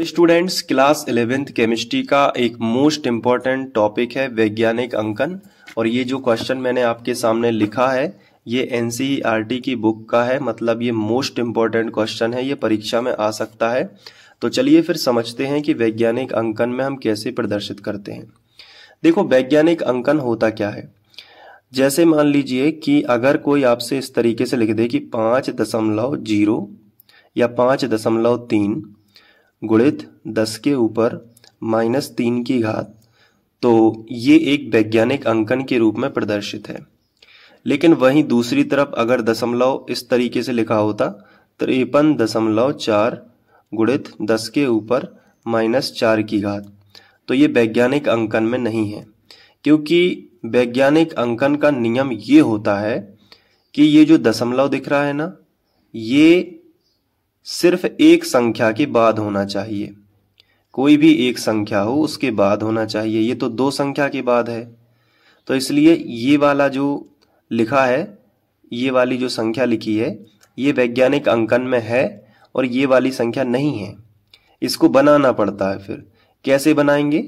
Students, class 11th chemistry का एक most important topic है वैज्ञानिक अंकन। और ये जो क्वेश्चन मैंने आपके सामने लिखा है ये एनसीईआरटी की बुक का है, मतलब ये मोस्ट इम्पॉर्टेंट क्वेश्चन है, ये परीक्षा में आ सकता है। तो चलिए फिर समझते हैं कि वैज्ञानिक अंकन में हम कैसे प्रदर्शित करते हैं। देखो, वैज्ञानिक अंकन होता क्या है। जैसे मान लीजिए कि अगर कोई आपसे इस तरीके से लिख दे कि 5.0 या 5.3 गुणित 10 के ऊपर -3 की घात, तो ये एक वैज्ञानिक अंकन के रूप में प्रदर्शित है। लेकिन वहीं दूसरी तरफ अगर दशमलव इस तरीके से लिखा होता 53.4 गुणित 10 के ऊपर -4 की घात, तो ये वैज्ञानिक अंकन में नहीं है। क्योंकि वैज्ञानिक अंकन का नियम ये होता है कि ये जो दशमलव दिख रहा है ना, ये सिर्फ एक संख्या के बाद होना चाहिए। कोई भी एक संख्या हो उसके बाद होना चाहिए। ये तो 2 संख्या के बाद है, तो इसलिए ये वाला जो लिखा है, ये वाली जो संख्या लिखी है, ये वैज्ञानिक अंकन में है और ये वाली संख्या नहीं है। इसको बनाना पड़ता है। फिर कैसे बनाएंगे?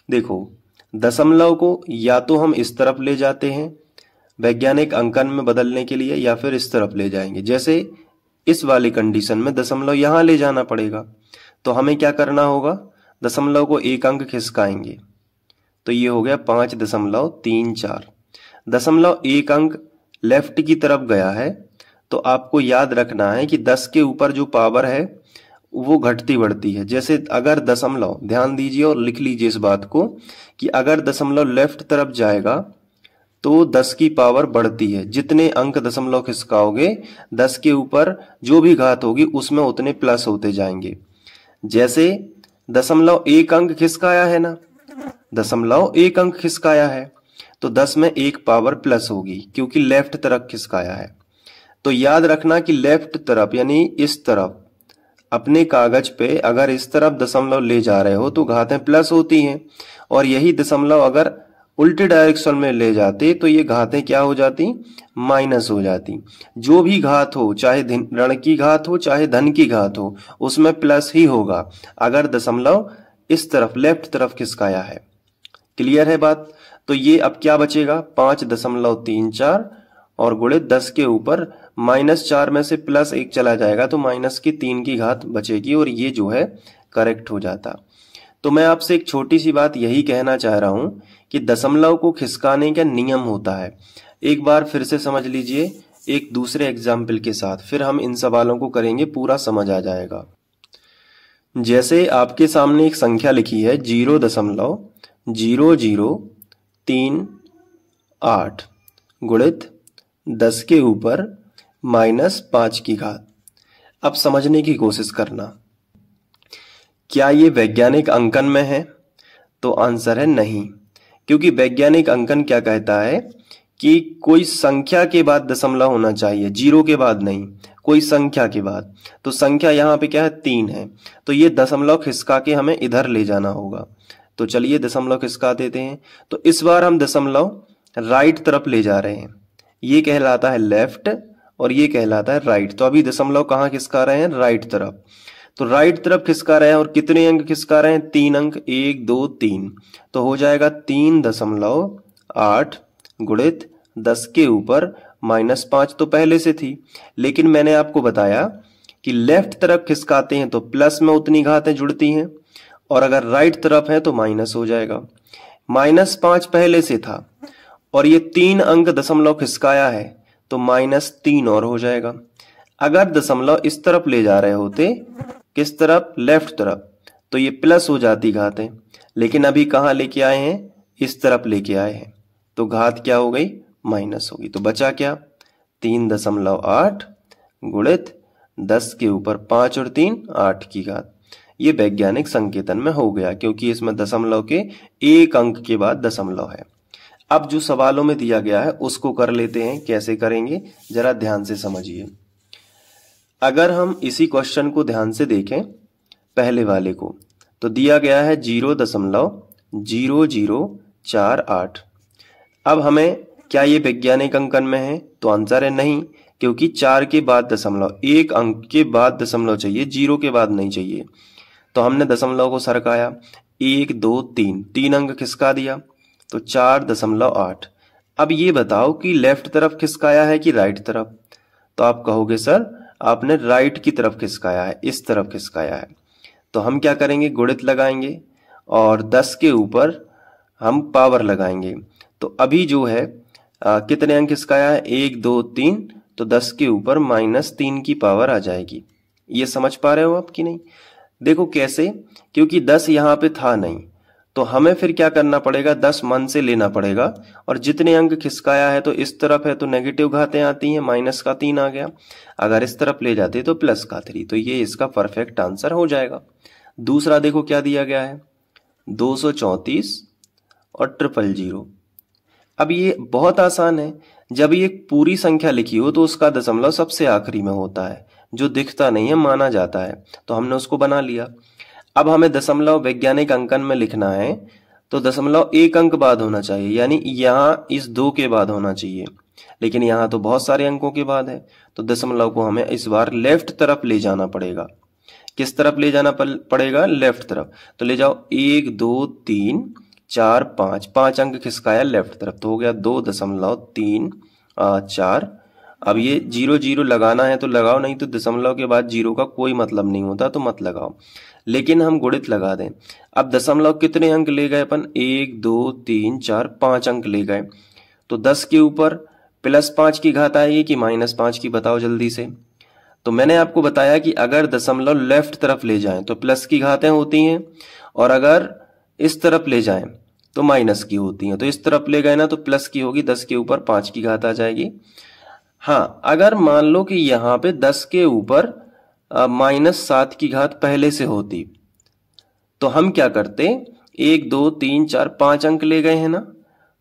देखो, दशमलव को या तो हम इस तरफ ले जाते हैं वैज्ञानिक अंकन में बदलने के लिए, या फिर इस तरफ ले जाएंगे। जैसे इस वाली कंडीशन में दशमलव यहां ले जाना पड़ेगा, तो हमें क्या करना होगा? दशमलव को एक अंक खिसकाएंगे, तो ये हो गया 5.34। दशमलव एक अंक लेफ्ट की तरफ गया है, तो आपको याद रखना है कि 10 के ऊपर जो पावर है वो घटती बढ़ती है। जैसे अगर दशमलव, ध्यान दीजिए और लिख लीजिए इस बात को, कि अगर दशमलव लेफ्ट तरफ जाएगा तो 10 की पावर बढ़ती है। जितने अंक दशमलव खिसकाओगे 10 के ऊपर जो भी घात होगी उसमें उतने प्लस होते जाएंगे। जैसे दशमलव एक अंक खिसकाया है ना, दशमलव एक अंक खिसकाया है, तो 10 में एक पावर प्लस होगी क्योंकि लेफ्ट तरफ खिसकाया है। तो याद रखना कि लेफ्ट तरफ यानी इस तरफ अपने कागज पे अगर इस तरफ दशमलव ले जा रहे हो तो घातें प्लस होती हैं, और यही दशमलव अगर उल्टे डायरेक्शन में ले जाते तो ये घातें क्या हो जाती? माइनस हो जाती। जो भी घात हो, चाहे ऋण की घात हो चाहे धन की घात हो, उसमें प्लस ही होगा अगर दशमलव इस तरफ लेफ्ट तरफ खिसकाया है। क्लियर है बात? तो ये अब क्या बचेगा? 5.34 और गुणित 10 के ऊपर -4 में से +1 चला जाएगा तो -3 की घात बचेगी, और ये जो है करेक्ट हो जाता। तो मैं आपसे एक छोटी सी बात यही कहना चाह रहा हूं कि दशमलव को खिसकाने का नियम होता है। एक बार फिर से समझ लीजिए एक दूसरे एग्जाम्पल के साथ, फिर हम इन सवालों को करेंगे, पूरा समझ आ जाएगा। जैसे आपके सामने एक संख्या लिखी है 0.0038 गुणित 10 के ऊपर -5 की घात। अब समझने की कोशिश करना, क्या ये वैज्ञानिक अंकन में है? तो आंसर है नहीं। क्योंकि वैज्ञानिक अंकन क्या कहता है कि कोई संख्या के बाद दशमलव होना चाहिए, 0 के बाद नहीं, कोई संख्या के बाद। तो संख्या यहाँ पे क्या है? 3 है, तो ये दशमलव खिसका के हमें इधर ले जाना होगा। तो चलिए दशमलव खिसका देते हैं। तो इस बार हम दशमलव राइट तरफ ले जा रहे हैं। ये कहलाता है लेफ्ट और ये कहलाता है राइट। तो अभी दशमलव कहाँ खिसका रहे हैं? राइट तरफ। तो राइट तरफ खिसका रहे हैं, और कितने अंक खिसका रहे हैं? 3 अंक, 1 2 3। तो हो जाएगा 3.8 गुणित 10 के ऊपर -5 तो पहले से थी, लेकिन मैंने आपको बताया कि लेफ्ट तरफ खिसकाते हैं तो प्लस में उतनी घातें जुड़ती हैं, और अगर राइट तरफ है तो माइनस हो जाएगा। -5 पहले से था और ये 3 अंक दशमलव खिसकाया है तो -3 और हो जाएगा। अगर दशमलव इस तरफ ले जा रहे होते, किस तरफ? लेफ्ट तरफ, तो ये प्लस हो जाती घातें, लेकिन अभी कहाँ लेके आए हैं? इस तरफ लेके आए हैं, तो घात क्या हो गई? माइनस होगी। तो बचा क्या? 3.8 गुणित 10 के ऊपर 5 और 3 8 की घात। ये वैज्ञानिक संकेतन में हो गया क्योंकि इसमें दशमलव के एक अंक के बाद दशमलव है। अब जो सवालों में दिया गया है उसको कर लेते हैं। कैसे करेंगे जरा ध्यान से समझिए। अगर हम इसी क्वेश्चन को ध्यान से देखें, पहले वाले को, तो दिया गया है 0.0048। अब हमें क्या ये वैज्ञानिक अंकन में है? तो आंसर है नहीं, क्योंकि 4 के बाद दशमलव, एक अंक के बाद दशमलव चाहिए, 0 के बाद नहीं चाहिए। तो तो हमने दशमलव को सरकाया, 1 2 3, 3 अंक खिसका दिया तो 4.8। अब ये बताओ कि लेफ्ट तरफ खिसकाया है कि राइट तरफ? तो आप कहोगे सर आपने राइट की तरफ खिसकाया है, इस तरफ खिसकाया है। तो हम क्या करेंगे, गुणित लगाएंगे और 10 के ऊपर हम पावर लगाएंगे। तो अभी जो है कितने अंक खिसकाया है, 1 2 3, तो 10 के ऊपर -3 की पावर आ जाएगी। ये समझ पा रहे हो आप कि नहीं? देखो कैसे, क्योंकि 10 यहाँ पे था नहीं, तो हमें फिर क्या करना पड़ेगा, 10 मन से लेना पड़ेगा और जितने अंक खिसकाया है तो इस तरफ है तो नेगेटिव घातें आती हैं, -3 आ गया। अगर इस तरफ ले जाते तो +3, तो ये इसका परफेक्ट आंसर हो जाएगा। दूसरा देखो क्या दिया गया है, 234 और 000। अब ये बहुत आसान है, जब ये पूरी संख्या लिखी हो तो उसका दशमलव सबसे आखिरी में होता है, जो दिखता नहीं है माना जाता है, तो हमने उसको बना लिया। अब हमें दशमलव वैज्ञानिक अंकन में लिखना है तो दशमलव 1 अंक बाद होना चाहिए, यानी यहाँ इस 2 के बाद होना चाहिए, लेकिन यहाँ तो बहुत सारे अंकों के बाद है, तो दशमलव को हमें इस बार लेफ्ट तरफ ले जाना पड़ेगा। किस तरफ ले जाना पड़ेगा, लेफ्ट तरफ। तो ले जाओ 1 2 3 4 5, 5 अंक खिसकाया लेफ्ट तरफ, तो हो गया 2.34। अब ये 0 0 लगाना है तो लगाओ, नहीं तो दशमलव के बाद 0 का कोई मतलब नहीं होता, तो मत लगाओ, लेकिन हम गुणित लगा दें। अब दशमलव कितने अंक ले गए अपन, 1 2 3 4 5 अंक ले गए, तो 10 के ऊपर +5 की घात आएगी कि -5 की, बताओ जल्दी से। तो मैंने आपको बताया कि अगर दशमलव लेफ्ट तरफ ले जाएं तो प्लस की घातें होती हैं, और अगर इस तरफ ले जाएं तो माइनस की होती हैं। तो इस तरफ ले गए ना तो प्लस की होगी, 10 के ऊपर 5 की घात आ जाएगी। हाँ, अगर मान लो कि यहाँ पे 10 के ऊपर -7 की घात पहले से होती तो हम क्या करते, 1 2 3 4 5 अंक ले गए हैं ना,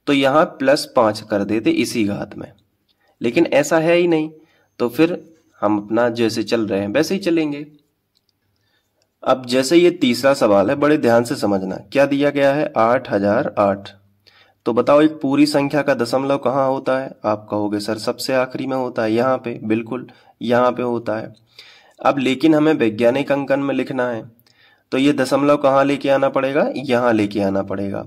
तो यहाँ +5 कर देते इसी घात में, लेकिन ऐसा है ही नहीं, तो फिर हम अपना जैसे चल रहे हैं वैसे ही चलेंगे। अब जैसे ये तीसरा सवाल है, बड़े ध्यान से समझना, क्या दिया गया है, 8008। तो बताओ एक पूरी संख्या का दशमलव कहाँ होता है? आप कहोगे सर सबसे आखिरी में होता है, यहाँ पे, बिल्कुल यहाँ पे होता है। अब लेकिन हमें वैज्ञानिक अंकन में लिखना है, तो ये दशमलव कहाँ लेके आना पड़ेगा, यहाँ लेके आना पड़ेगा।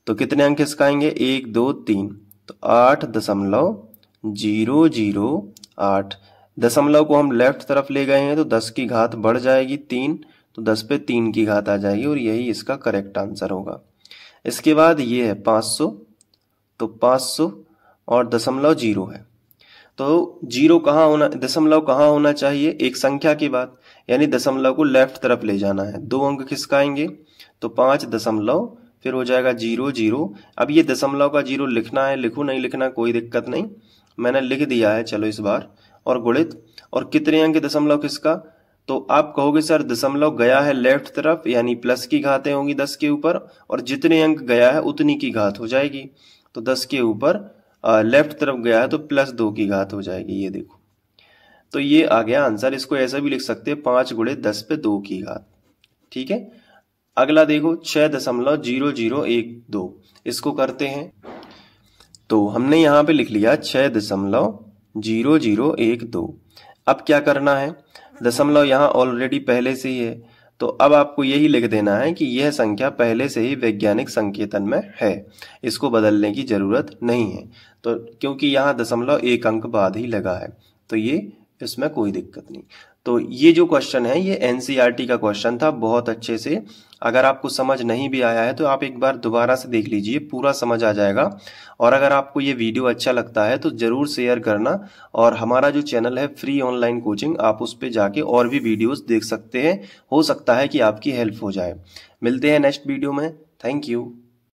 तो कितने अंक खिसकाएंगे, 1 2 3, तो 8.008। दशमलव को हम लेफ्ट तरफ ले गए हैं तो 10 की घात बढ़ जाएगी 3, तो 10 पे 3 की घात आ जाएगी और यही इसका करेक्ट आंसर होगा। इसके बाद ये है 500, तो 500 और दशमलव 0 है, तो 0 कहाँ होना, दशमलव कहाँ होना चाहिए, एक संख्या के बाद, यानी दशमलव को लेफ्ट तरफ ले जाना है। 2 अंक खिसकाएंगे तो 5 दशमलव, फिर हो जाएगा 0 0। अब ये दशमलव का 0 लिखना है, लिखो, नहीं लिखना कोई दिक्कत नहीं, मैंने लिख दिया है, चलो इस बार। और गुणित, और कितने अंक दशमलव किसका, तो आप कहोगे सर दशमलव गया है लेफ्ट तरफ, यानी प्लस की घातें होंगी 10 के ऊपर, और जितने अंक गया है उतनी की घात हो जाएगी। तो 10 के ऊपर लेफ्ट तरफ गया है तो +2 की घात हो जाएगी, ये देखो। तो ये आ गया आंसर। इसको ऐसा भी लिख सकते हैं, 5 × 10 पे 2 की घात। ठीक है, अगला देखो 6.0012, इसको करते हैं। तो हमने यहाँ पे लिख लिया 6.0012। अब क्या करना है, दशमलव यहाँ ऑलरेडी पहले से ही है, तो अब आपको यही लिख देना है कि यह संख्या पहले से ही वैज्ञानिक संकेतन में है, इसको बदलने की जरूरत नहीं है। तो क्योंकि यहाँ दशमलव 1 अंक बाद ही लगा है, तो ये इसमें कोई दिक्कत नहीं। तो ये जो क्वेश्चन है ये एनसीईआरटी का क्वेश्चन था, बहुत अच्छे से। अगर आपको समझ नहीं भी आया है तो आप एक बार दोबारा से देख लीजिए, पूरा समझ आ जाएगा। और अगर आपको ये वीडियो अच्छा लगता है तो जरूर शेयर करना, और हमारा जो चैनल है फ्री ऑनलाइन कोचिंग, आप उस पर जाके और भी वीडियोस देख सकते हैं, हो सकता है कि आपकी हेल्प हो जाए। मिलते हैं नेक्स्ट वीडियो में, थैंक यू।